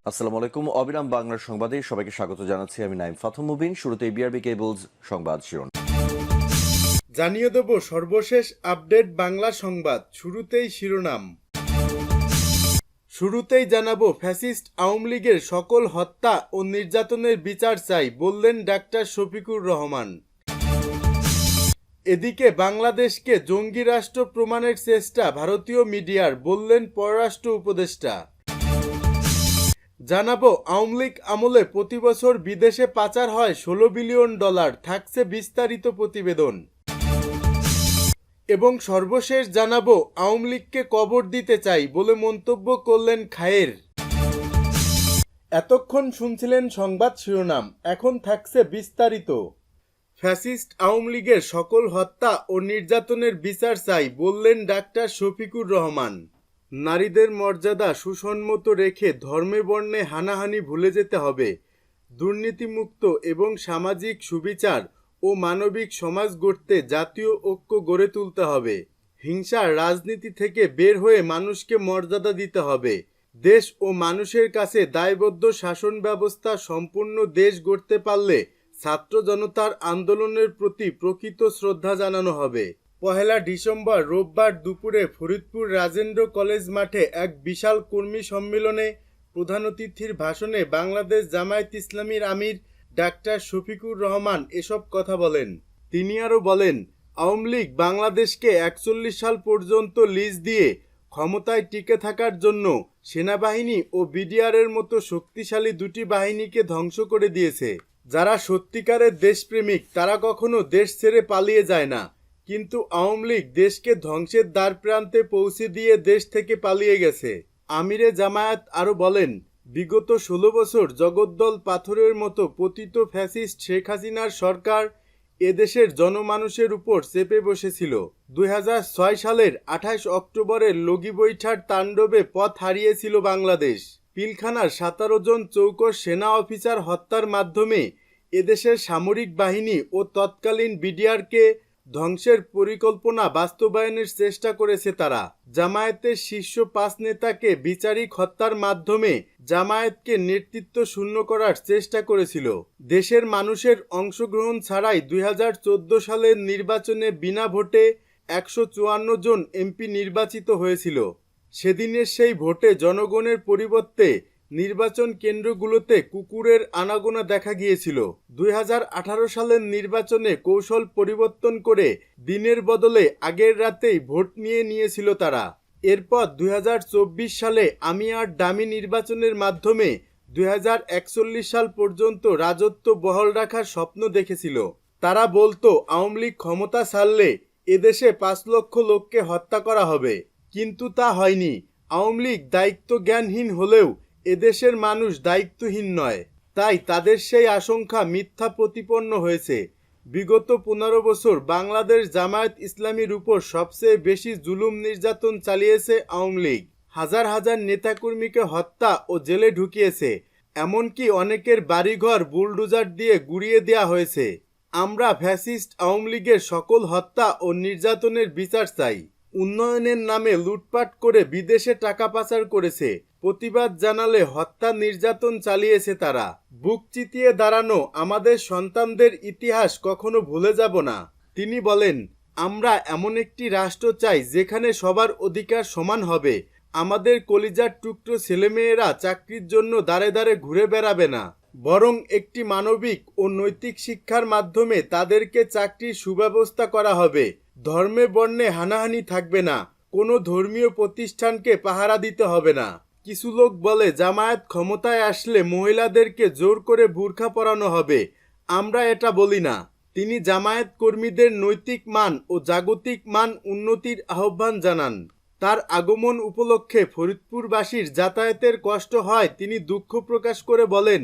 আসসালামু আলাইকুম। অবিরাম বাংলার সংবাদে সবাইকে স্বাগত জানাচ্ছি। আমি নাইম ফাথম মুবিন। শুরুতেই বিআরবি কেবলস সংবাদ শিরোনাম। জানিয়ে দেব সর্বশেষ আপডেট বাংলা সংবাদ। শুরুতেই জানাবো ফ্যাসিস্ট আওয়ামী লীগের সকল হত্যা ও নির্যাতনের বিচার চাই বললেন ডাক্তার শফিকুর রহমান। এদিকে বাংলাদেশকে জঙ্গি রাষ্ট্র প্রমাণের চেষ্টা ভারতীয় মিডিয়ার, বললেন পররাষ্ট্র উপদেষ্টা। জানাবো আওয়ামী লীগ আমলে প্রতি বছর বিদেশে পাচার হয় $16 বিলিয়ন, থাকছে বিস্তারিত প্রতিবেদন। এবং সর্বশেষ জানাবো আওয়ামী লীগকে কবর দিতে চাই বলে মন্তব্য করলেন খায়ের। এতক্ষণ শুনছিলেন সংবাদ শিরোনাম, এখন থাকছে বিস্তারিত। ফ্যাসিস্ট আওয়ামী লীগের সকল হত্যা ও নির্যাতনের বিচার চাই বললেন ডাক্তার শফিকুর রহমান। নারীদের মর্যাদা সুসম্মত রেখে ধর্মে বর্ণে হানাহানি ভুলে যেতে হবে। দুর্নীতিমুক্ত এবং সামাজিক সুবিচার ও মানবিক সমাজ গড়তে জাতীয় ঐক্য গড়ে তুলতে হবে। হিংসার রাজনীতি থেকে বের হয়ে মানুষকে মর্যাদা দিতে হবে। দেশ ও মানুষের কাছে দায়বদ্ধ শাসন ব্যবস্থা সম্পূর্ণ দেশ গড়তে পারলে ছাত্র জনতার আন্দোলনের প্রতি প্রকৃত শ্রদ্ধা জানানো হবে। 1 ডিসেম্বর রোববার দুপুরে ফরিদপুর রাজেন্দ্র কলেজ মাঠে এক বিশাল কর্মী সম্মেলনে প্রধান অতিথির ভাষণে বাংলাদেশ জামায়াত ইসলামীর আমির ডাক্তার শফিকুর রহমান এসব কথা বলেন। তিনি আরও বলেন, আওয়ামী লীগ বাংলাদেশকে 41 সাল পর্যন্ত লিজ দিয়ে ক্ষমতায় টিকে থাকার জন্য সেনাবাহিনী ও বিডিআরের মতো শক্তিশালী দুটি বাহিনীকে ধ্বংস করে দিয়েছে। যারা সত্যিকারের দেশপ্রেমিক তারা কখনো দেশ ছেড়ে পালিয়ে যায় না, কিন্তু আওয়ামী লীগ দেশকে ধ্বংসের দ্বার প্রান্তে পৌঁছে দিয়ে দেশ থেকে পালিয়ে গেছে। আমিরে জামায়াত আরও বলেন, বিগত 16 বছর জগদ্দল পাথরের মতো পতিত ফ্যাসিস্ট শেখ হাসিনার সরকার এদেশের জনমানুষের উপর চেপে বসেছিল। 2006 সালের 28 অক্টোবরের লগি বৈঠার তাণ্ডবে পথ হারিয়েছিল বাংলাদেশ। পিলখানার 17 জন চৌকস সেনা অফিসার হত্যার মাধ্যমে এদেশের সামরিক বাহিনী ও তৎকালীন বিডিআরকে ধ্বংসের পরিকল্পনা বাস্তবায়নের চেষ্টা করেছে তারা। জামায়াতের শীর্ষ 5 নেতাকে বিচারিক হত্যার মাধ্যমে জামায়াতকে নেতৃত্ব শূন্য করার চেষ্টা করেছিল। দেশের মানুষের অংশগ্রহণ ছাড়াই 2014 সালের নির্বাচনে বিনা ভোটে 154 জন এমপি নির্বাচিত হয়েছিল। সেদিনের সেই ভোটে জনগণের পরিবর্তে নির্বাচন কেন্দ্রগুলোতে কুকুরের আনাগোনা দেখা গিয়েছিল। 2018 সালের নির্বাচনে কৌশল পরিবর্তন করে দিনের বদলে আগের রাতেই ভোট নিয়েছিল তারা। এরপর 2024 সালে আমি আর ডামি নির্বাচনের মাধ্যমে 2041 সাল পর্যন্ত রাজত্ব বহাল রাখার স্বপ্ন দেখেছিল। তারা বলতো আওয়ামী লীগ ক্ষমতা ছাড়লে এদেশে 5 লক্ষ লোককে হত্যা করা হবে, কিন্তু তা হয়নি। আওয়ামী লীগ দায়িত্ব জ্ঞানহীন হলেও এদেশের মানুষ দায়িত্বহীন নয়, তাই তাদের সেই আশঙ্কা মিথ্যা প্রতিপন্ন হয়েছে। বিগত 15 বছর বাংলাদেশ জামায়াত ইসলামীর উপর সবচেয়ে বেশি জুলুম নির্যাতন চালিয়েছে আওয়ামী লীগ। হাজার হাজার নেতাকর্মীকে হত্যা ও জেলে ঢুকিয়েছে, এমনকি অনেকের বাড়িঘর বুলডোজার দিয়ে গুড়িয়ে দেওয়া হয়েছে। আমরা ফ্যাসিস্ট আওয়ামী লীগের সকল হত্যা ও নির্যাতনের বিচার চাই। উন্নয়নের নামে লুটপাট করে বিদেশে টাকা পাচার করেছে, প্রতিবাদ জানালে হত্যা নির্যাতন চালিয়েছে তারা। বুক চিতিয়ে দাঁড়ানো আমাদের সন্তানদের ইতিহাস কখনো ভুলে যাব না। তিনি বলেন, আমরা এমন একটি রাষ্ট্র চাই যেখানে সবার অধিকার সমান হবে। আমাদের কলিজার টুকরো ছেলেমেয়েরা চাকরির জন্য দাঁড়ে দাঁড়ে ঘুরে বেড়াবে না, বরং একটি মানবিক ও নৈতিক শিক্ষার মাধ্যমে তাদেরকে চাকরির সুব্যবস্থা করা হবে। ধর্মে বর্ণে হানাহানি থাকবে না, কোনো ধর্মীয় প্রতিষ্ঠানকে পাহারা দিতে হবে না। কিছু লোক বলে জামায়াত ক্ষমতায় আসলে মহিলাদেরকে জোর করে বুরখা পরানো হবে। আমরা এটা বলি না। তিনি জামায়াত কর্মীদের নৈতিক মান ও জাগতিক মান উন্নতির আহ্বান জানান। তার আগমন উপলক্ষে ফরিদপুরবাসীর যাতায়াতের কষ্ট হয় তিনি দুঃখ প্রকাশ করে বলেন,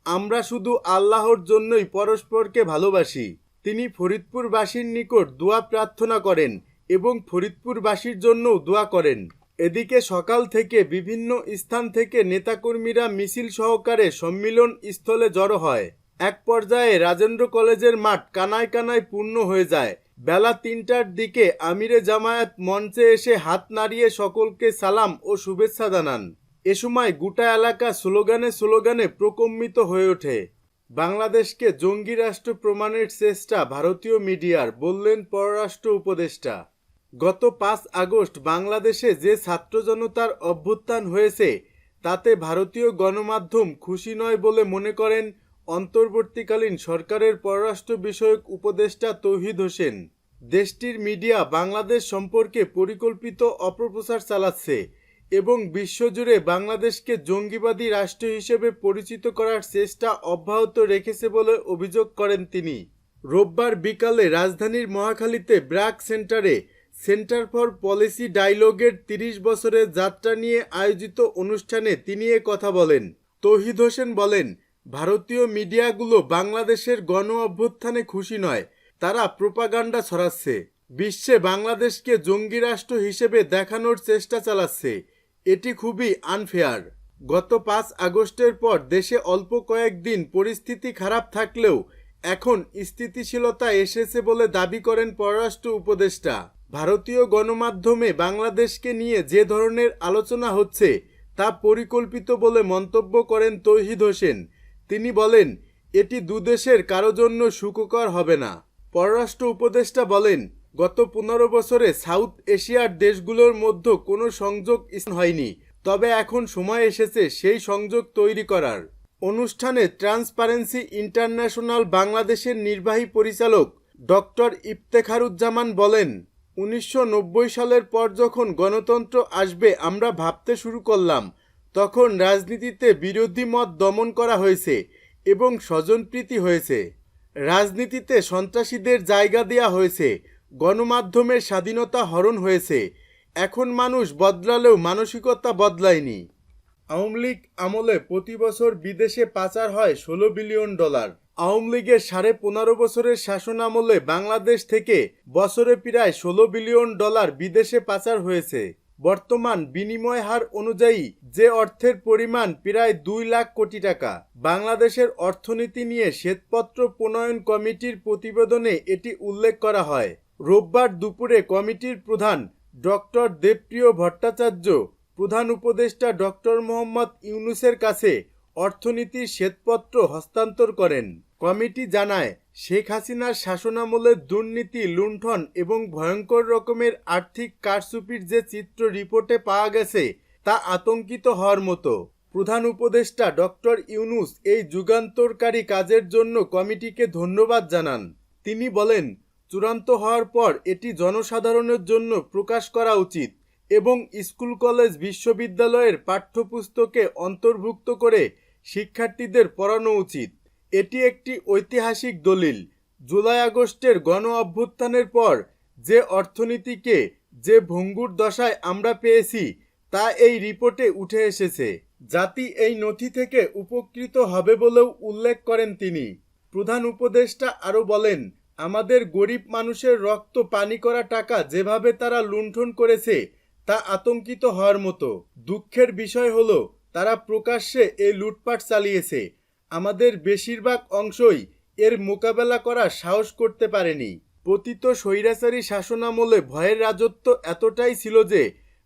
আমরা শুধু আল্লাহর জন্যই পরস্পরকে ভালোবাসি। তিনি ফরিদপুরবাসীর নিকট দোয়া প্রার্থনা করেন এবং ফরিদপুরবাসীর জন্যও দোয়া করেন। এদিকে সকাল থেকে বিভিন্ন স্থান থেকে নেতাকর্মীরা মিছিল সহকারে সম্মিলন স্থলে জড়ো হয়। এক পর্যায়ে রাজেন্দ্র কলেজের মাঠ কানায় কানায় পূর্ণ হয়ে যায়। বেলা 3টার দিকে আমিরে জামায়াত মঞ্চে এসে হাত নাড়িয়ে সকলকে সালাম ও শুভেচ্ছা জানান। এ সময় গোটা এলাকা স্লোগানে স্লোগানে প্রকম্পিত হয়ে ওঠে। বাংলাদেশকে জঙ্গি রাষ্ট্র প্রমাণের চেষ্টা ভারতীয় মিডিয়ার, বললেন পররাষ্ট্র উপদেষ্টা। গত ৫ আগস্ট বাংলাদেশে যে ছাত্র জনতার অভ্যুত্থান হয়েছে তাতে ভারতীয় গণমাধ্যম খুশি নয় বলে মনে করেন অন্তর্বর্তীকালীন সরকারের পররাষ্ট্র বিষয়ক উপদেষ্টা তৌহিদ হোসেন। দেশটির মিডিয়া বাংলাদেশ সম্পর্কে পরিকল্পিত অপপ্রচার চালাচ্ছে এবং বিশ্বজুড়ে বাংলাদেশকে জঙ্গিবাদী রাষ্ট্র হিসেবে পরিচিত করার চেষ্টা অব্যাহত রেখেছে বলে অভিযোগ করেন তিনি। রোববার বিকালে রাজধানীর মহাখালীতে ব্র্যাক সেন্টারে সেন্টার ফর পলিসি ডায়ালগের ৩০ বছরের যাত্রা নিয়ে আয়োজিত অনুষ্ঠানে তিনি এ কথা বলেন। তৌহিদ হোসেন বলেন, ভারতীয় মিডিয়াগুলো বাংলাদেশের গণ অভ্যুত্থানে খুশি নয়, তারা প্রোপাগান্ডা ছড়াচ্ছে, বিশ্বে বাংলাদেশকে জঙ্গি রাষ্ট্র হিসেবে দেখানোর চেষ্টা চালাচ্ছে। এটি খুবই আনফেয়ার। গত ৫ আগস্টের পর দেশে অল্প কয়েকদিন পরিস্থিতি খারাপ থাকলেও এখন স্থিতিশীলতা এসেছে বলে দাবি করেন পররাষ্ট্র উপদেষ্টা। ভারতীয় গণমাধ্যমে বাংলাদেশকে নিয়ে যে ধরনের আলোচনা হচ্ছে তা পরিকল্পিত বলে মন্তব্য করেন তৌহিদ হোসেন। তিনি বলেন, এটি দুদেশের কারো জন্য সুখকর হবে না। পররাষ্ট্র উপদেষ্টা বলেন, গত ১৫ বছরে সাউথ এশিয়ার দেশগুলোর মধ্যে কোনো সংযোগ হয়নি, তবে এখন সময় এসেছে সেই সংযোগ তৈরি করার। অনুষ্ঠানে ট্রান্সপারেন্সি ইন্টারন্যাশনাল বাংলাদেশের নির্বাহী পরিচালক ডক্টর ইফতেখারুজ্জামান বলেন, ১৯৯০ সালের পর যখন গণতন্ত্র আসবে আমরা ভাবতে শুরু করলাম, তখন রাজনীতিতে বিরোধী মত দমন করা হয়েছে এবং স্বজনপ্রীতি হয়েছে। রাজনীতিতে সন্ত্রাসীদের জায়গা দেওয়া হয়েছে, গণমাধ্যমের স্বাধীনতা হরণ হয়েছে। এখন মানুষ বদলালেও মানসিকতা বদলায়নি। আওয়ামী লীগ আমলে প্রতি বছর বিদেশে পাচার হয় $16 বিলিয়ন। আওয়ামী লীগের ১৫.৫ বছরের শাসন আমলে বাংলাদেশ থেকে বছরে প্রায় $16 বিলিয়ন বিদেশে পাচার হয়েছে। বর্তমান বিনিময় হার অনুযায়ী যে অর্থের পরিমাণ প্রায় ২ লাখ কোটি টাকা। বাংলাদেশের অর্থনীতি নিয়ে শ্বেতপত্র প্রণয়ন কমিটির প্রতিবেদনে এটি উল্লেখ করা হয়। রোববার দুপুরে কমিটির প্রধান ডক্টর দেবপ্রিয় ভট্টাচার্য প্রধান উপদেষ্টা ডক্টর মোহাম্মদ ইউনূসের কাছে অর্থনীতির শ্বেতপত্র হস্তান্তর করেন। কমিটি জানায়, শেখ হাসিনার শাসনামলের দুর্নীতি, লুণ্ঠন এবং ভয়ঙ্কর রকমের আর্থিক কারচুপির যে চিত্র রিপোর্টে পাওয়া গেছে তা আতঙ্কিত হওয়ার মতো। প্রধান উপদেষ্টা ডক্টর ইউনূস এই যুগান্তরকারী কাজের জন্য কমিটিকে ধন্যবাদ জানান। তিনি বলেন, চূড়ান্ত হওয়ার পর এটি জনসাধারণের জন্য প্রকাশ করা উচিত এবং স্কুল, কলেজ, বিশ্ববিদ্যালয়ের পাঠ্যপুস্তকে অন্তর্ভুক্ত করে শিক্ষার্থীদের পড়ানো উচিত। এটি একটি ঐতিহাসিক দলিল। জুলাই আগস্টের গণ অভ্যুত্থানের পর যে অর্থনীতিকে যে ভঙ্গুর দশায় আমরা পেয়েছি তা এই রিপোর্টে উঠে এসেছে। জাতি এই নথি থেকে উপকৃত হবে বলেও উল্লেখ করেন তিনি। প্রধান উপদেষ্টা আরও বলেন, আমাদের গরিব মানুষের রক্ত পানি করা টাকা যেভাবে তারা লুণ্ঠন করেছে তা আতঙ্কিত হওয়ার মতো। দুঃখের বিষয় হলো তারা প্রকাশ্যে এই লুটপাট চালিয়েছে। আমাদের বেশিরভাগ অংশই এর মোকাবেলা করার সাহস করতে পারেনি। পতিত স্বৈরাচারী শাসনামলে ভয়ের রাজত্ব এতটাই ছিল যে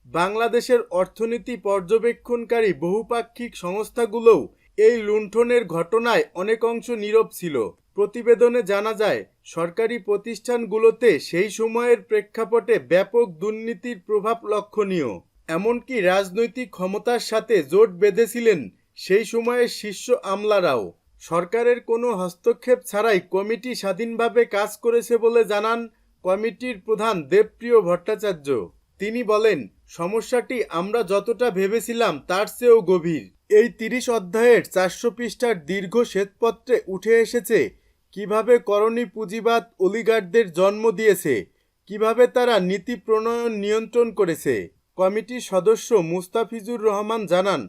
বাংলাদেশের অর্থনীতি পর্যবেক্ষণকারী বহুপাক্ষিক সংস্থাগুলোও এই লুণ্ঠনের ঘটনায় অনেক অংশ নীরব ছিল। প্রতিবেদনে জানা যায়, সরকারি প্রতিষ্ঠানগুলোতে সেই সময়ের প্রেক্ষাপটে ব্যাপক দুর্নীতির প্রভাব লক্ষণীয়। এমনকি রাজনৈতিক ক্ষমতার সাথে জোট বেঁধেছিলেন সেই সময়ের শীর্ষ আমলারাও। সরকারের কোনো হস্তক্ষেপ ছাড়াই কমিটি স্বাধীনভাবে কাজ করেছে বলে জানান কমিটির প্রধান দেবপ্রিয় ভট্টাচার্য। তিনি বলেন, সমস্যাটি আমরা যতটা ভেবেছিলাম তার চেয়েও গভীর। এই ৩০ অধ্যায়ের ৪০০ পৃষ্ঠার দীর্ঘ শ্বেতপত্রে উঠে এসেছে কিভাবে করণী পুঁজিবাদ অলিগারদের জন্ম দিয়েছে, কিভাবে তারা নীতি প্রণয়ন নিয়ন্ত্রণ করেছে। কমিটির সদস্য মুস্তাফিজুর রহমান জানান,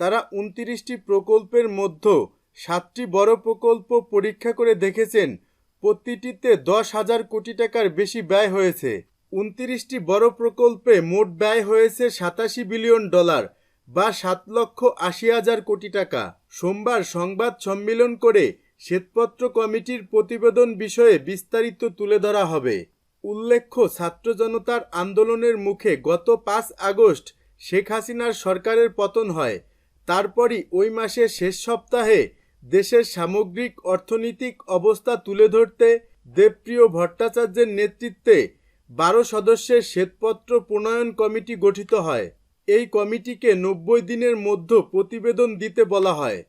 তারা ২৯টি প্রকল্পের মধ্যে ৭টি বড় প্রকল্প পরীক্ষা করে দেখেছেন প্রতিটিতে ১০,০০০ কোটি টাকার বেশি ব্যয় হয়েছে। ২৯টি বড় প্রকল্পে মোট ব্যয় হয়েছে $৮৭ বিলিয়ন বা ৭,৮০,০০০ কোটি টাকা। সোমবার সংবাদ সম্মেলন করে শ্বেতপত্র কমিটির প্রতিবেদন বিষয়ে বিস্তারিত তুলে ধরা হবে। উল্লেখ্য, ছাত্র জনতার আন্দোলনের মুখে গত ৫ আগস্ট শেখ হাসিনার সরকারের পতন হয়। তারপরই ওই মাসের শেষ সপ্তাহে দেশের সামগ্রিক অর্থনৈতিক অবস্থা তুলে ধরতে দেবপ্রিয় ভট্টাচার্যের নেতৃত্বে 12 সদস্যের শ্বেতপত্র প্রণয়ন কমিটি গঠিত হয়। এই কমিটিকে 90 দিনের মধ্যে প্রতিবেদন দিতে বলা হয়।